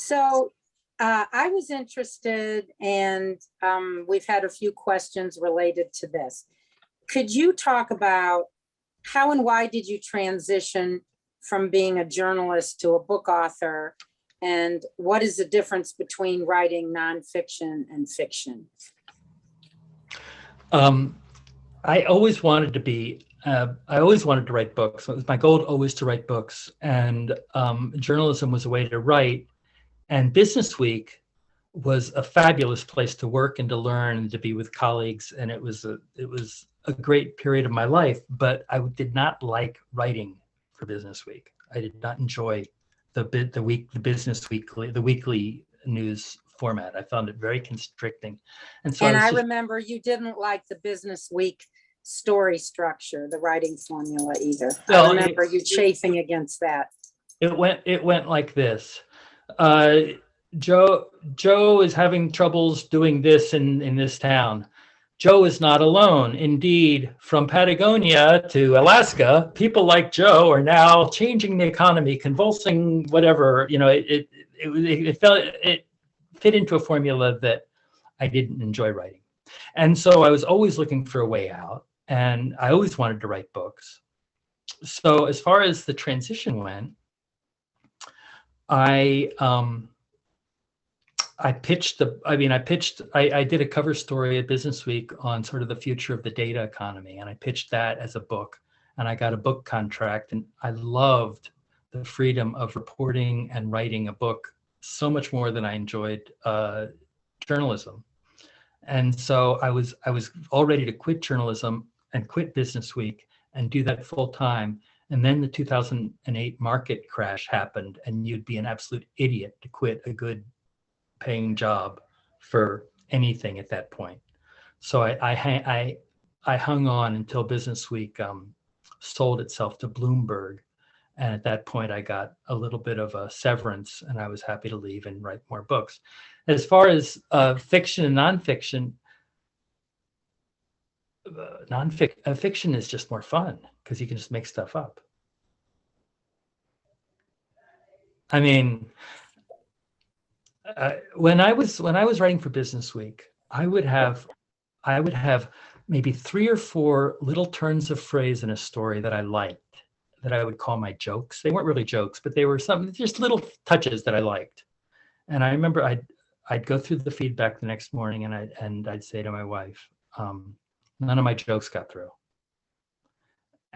So I was interested, and we've had a few questions related to this. Could you talk about how and why did you transition from being a journalist to a book author? And what is the difference between writing nonfiction and fiction? I always wanted to write books. It was my goal always to write books, and journalism was a way to write. And BusinessWeek was a fabulous place to work and to learn and to be with colleagues. And it was a great period of my life, but I did not like writing for BusinessWeek. I did not enjoy the weekly news format. I found it very constricting. And so I remember you didn't like the BusinessWeek story structure, the writing formula either. I remember you chafing against that. It went like this. Joe is having troubles doing this in this town. Joe is not alone. Indeed, from Patagonia to Alaska, people like Joe are now changing the economy, convulsing whatever. It fit into a formula that I didn't enjoy writing. And so I was always looking for a way out, and I always wanted to write books. So as far as the transition went, I did a cover story at BusinessWeek on sort of the future of the data economy, and I pitched that as a book, and I got a book contract, and I loved the freedom of reporting and writing a book so much more than I enjoyed journalism. And so I was all ready to quit journalism and quit BusinessWeek and do that full time. And then the 2008 market crash happened, and you'd be an absolute idiot to quit a good paying job for anything at that point. So I hung on until BusinessWeek sold itself to Bloomberg. And at that point, I got a little bit of a severance, and I was happy to leave and write more books. As far as fiction and nonfiction, fiction is just more fun because you can just make stuff up. I mean, when I was writing for BusinessWeek, I would have maybe 3 or 4 little turns of phrase in a story that I liked, that I would call my jokes. They weren't really jokes, but they were just little touches that I liked. And I remember I'd go through the feedback the next morning, and I'd say to my wife, none of my jokes got through.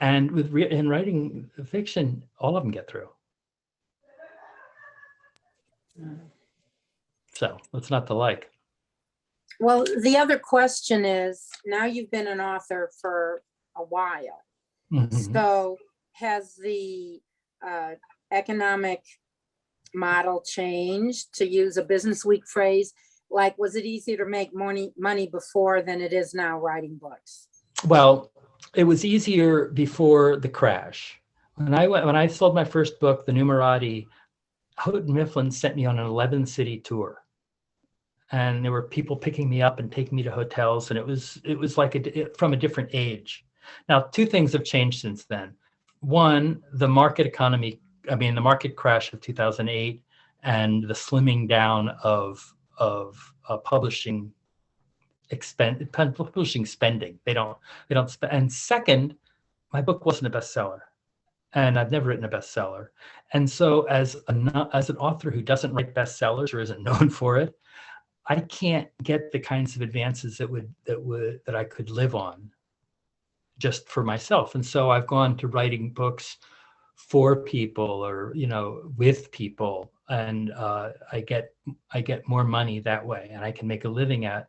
And in writing fiction, all of them get through. So what's not to like? Well, the other question is, now you've been an author for a while. Mm-hmm. So has the economic model changed, to use a BusinessWeek phrase? Like, was it easier to make money before than it is now writing books? Well, it was easier before the crash. When I sold my first book, The Numerati, Houghton Mifflin sent me on an 11-city tour, and there were people picking me up and taking me to hotels, and it was like from a different age. Now, 2 things have changed since then. One, the market crash of 2008 and the slimming down of publishing spending. They don't spend. And second, my book wasn't a bestseller, and I've never written a bestseller. And so as an author who doesn't write bestsellers or isn't known for it, I can't get the kinds of advances that I could live on just for myself. And so I've gone to writing books for people, or with people, and I get more money that way, and I can make a living at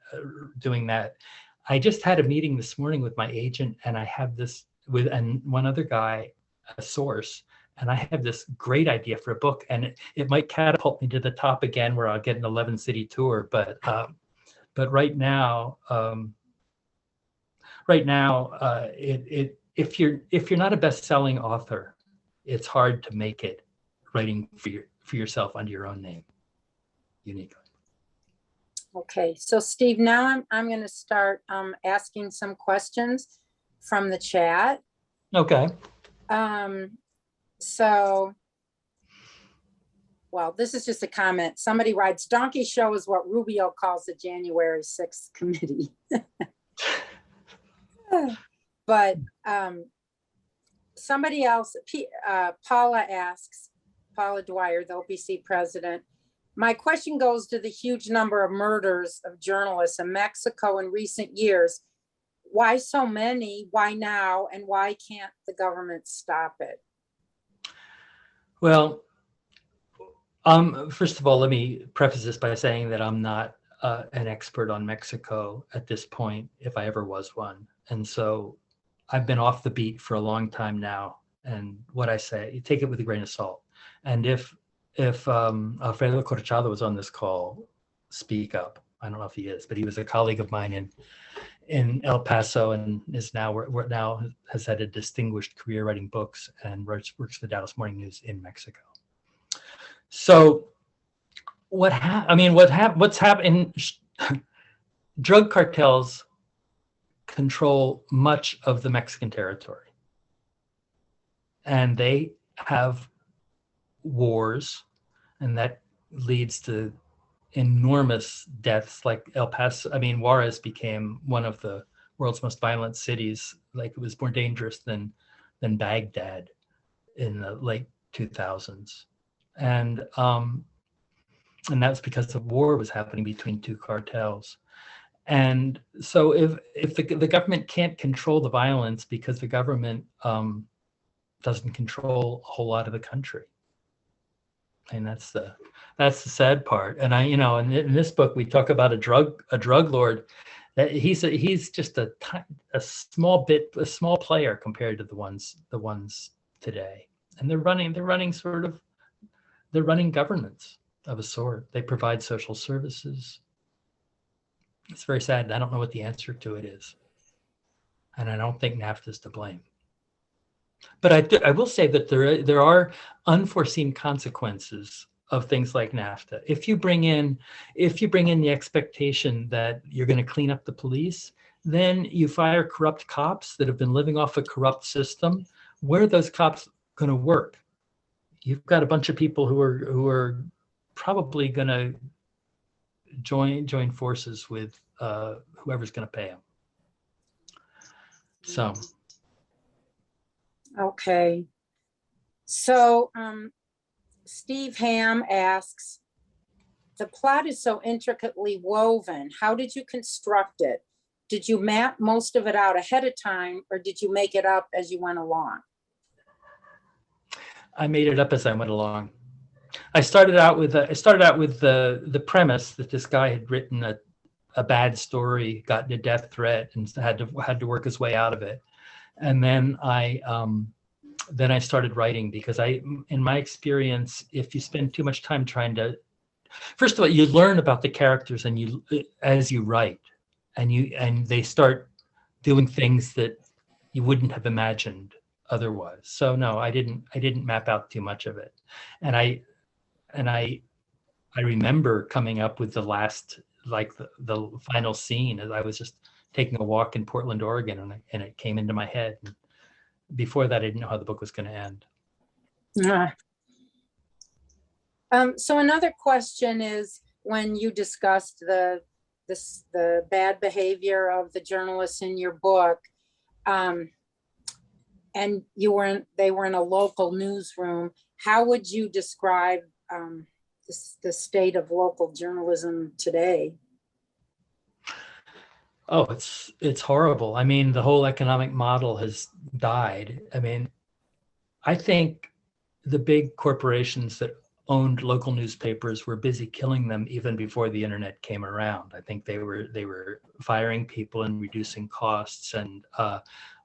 doing that. I just had a meeting this morning with my agent, and I have this and one other guy, a source, and I have this great idea for a book, and it might catapult me to the top again, where I'll get an 11-city tour. But right now, if you're not a best-selling author, it's hard to make it writing for yourself under your own name uniquely. Okay, so Steve, now I'm going to start asking some questions from the chat. Okay. So well, this is just a comment. Somebody writes, donkey show is what Rubio calls the January 6th committee. But somebody else, Paula asks, Paula Dwyer, the OPC president, my question goes to the huge number of murders of journalists in Mexico in recent years. Why so many? Why now? And why can't the government stop it? Well, first of all, let me preface this by saying that I'm not an expert on Mexico at this point, if I ever was one. And so I've been off the beat for a long time now. And what I say, you take it with a grain of salt. And if Alfredo Corchado was on this call, speak up. I don't know if he is, but he was a colleague of mine in El Paso and is now has had a distinguished career writing books and works for the Dallas Morning News in Mexico. So what's happening? Drug cartels control much of the Mexican territory, and they have wars, and that leads to enormous deaths. Like El Paso, Juarez became one of the world's most violent cities. Like, it was more dangerous than Baghdad in the late 2000s. And that's because the war was happening between two cartels. And so if the government can't control the violence because the government doesn't control a whole lot of the country. And that's the sad part. And in this book, we talk about a drug lord that he's just a small player compared to the ones today. And they're running governments of a sort. They provide social services. It's very sad. I don't know what the answer to it is. And I don't think NAFTA is to blame. But I will say that there are unforeseen consequences of things like NAFTA. If you bring in the expectation that you're going to clean up the police, then you fire corrupt cops that have been living off a corrupt system. Where are those cops going to work? You've got a bunch of people who are probably going to join forces with whoever's going to pay them. So. Okay. So Steve Ham asks, the plot is so intricately woven. How did you construct it? Did you map most of it out ahead of time, or did you make it up as you went along? I made it up as I went along. I started out with the premise that this guy had written a bad story, gotten a death threat, and had to work his way out of it. And then I started writing, because in my experience, if you spend too much time trying to, first of all, you learn about the characters as you write, and they start doing things that you wouldn't have imagined otherwise. So no, I didn't map out too much of it. And I remember coming up with the last, like the final scene, as I was just taking a walk in Portland, Oregon, and it came into my head. And before that, I didn't know how the book was going to end. So another question is, when you discussed the bad behavior of the journalists in your book, and they were in a local newsroom, how would you describe the state of local journalism today? Oh, it's horrible. The whole economic model has died. I think the big corporations that owned local newspapers were busy killing them even before the internet came around. I think they were firing people and reducing costs and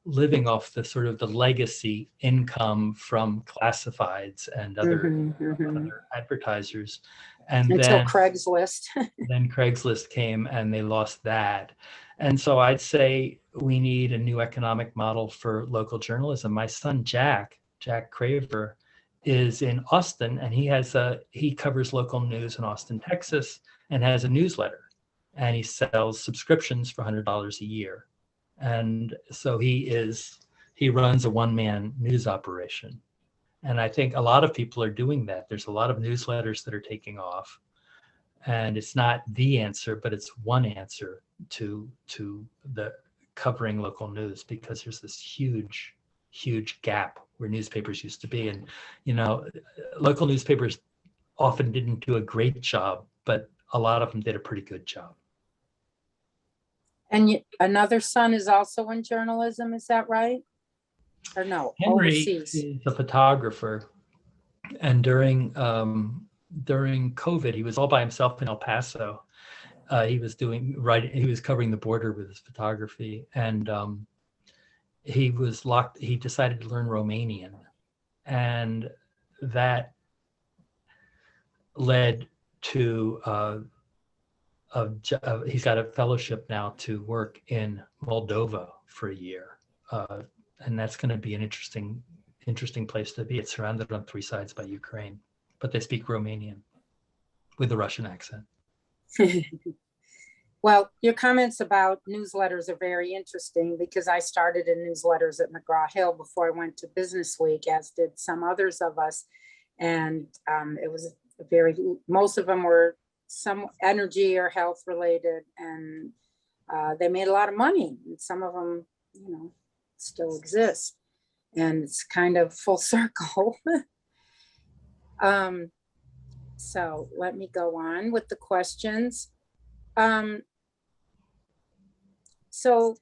living off the sort of the legacy income from classifieds and other advertisers. And until then Craigslist. Then Craigslist came and they lost that. And so I'd say we need a new economic model for local journalism. My son, Jack Craver, is in Austin, and he covers local news in Austin, Texas, and has a newsletter, and he sells subscriptions for $100 a year. And so he runs a one-man news operation. And I think a lot of people are doing that. There's a lot of newsletters that are taking off, and it's not the answer, but it's one answer to the covering local news, because there's this huge gap where newspapers used to be. And, you know, local newspapers often didn't do a great job, but a lot of them did a pretty good job. And another son is also in journalism, is that right? Or no, Henry overseas? is a photographer, and during COVID, he was all by himself in El Paso. He was covering the border with his photography, and he was locked. He decided to learn Romanian, and that led to he's got a fellowship now to work in Moldova for a year. And that's going to be an interesting place to be. It's surrounded on three sides by Ukraine, but they speak Romanian with a Russian accent. Well, your comments about newsletters are very interesting, because I started in newsletters at McGraw-Hill before I went to BusinessWeek, as did some others of us. And it was most of them were some energy or health related, and they made a lot of money. And some of them, you know, still exist, and it's kind of full circle. So let me go on with the questions. So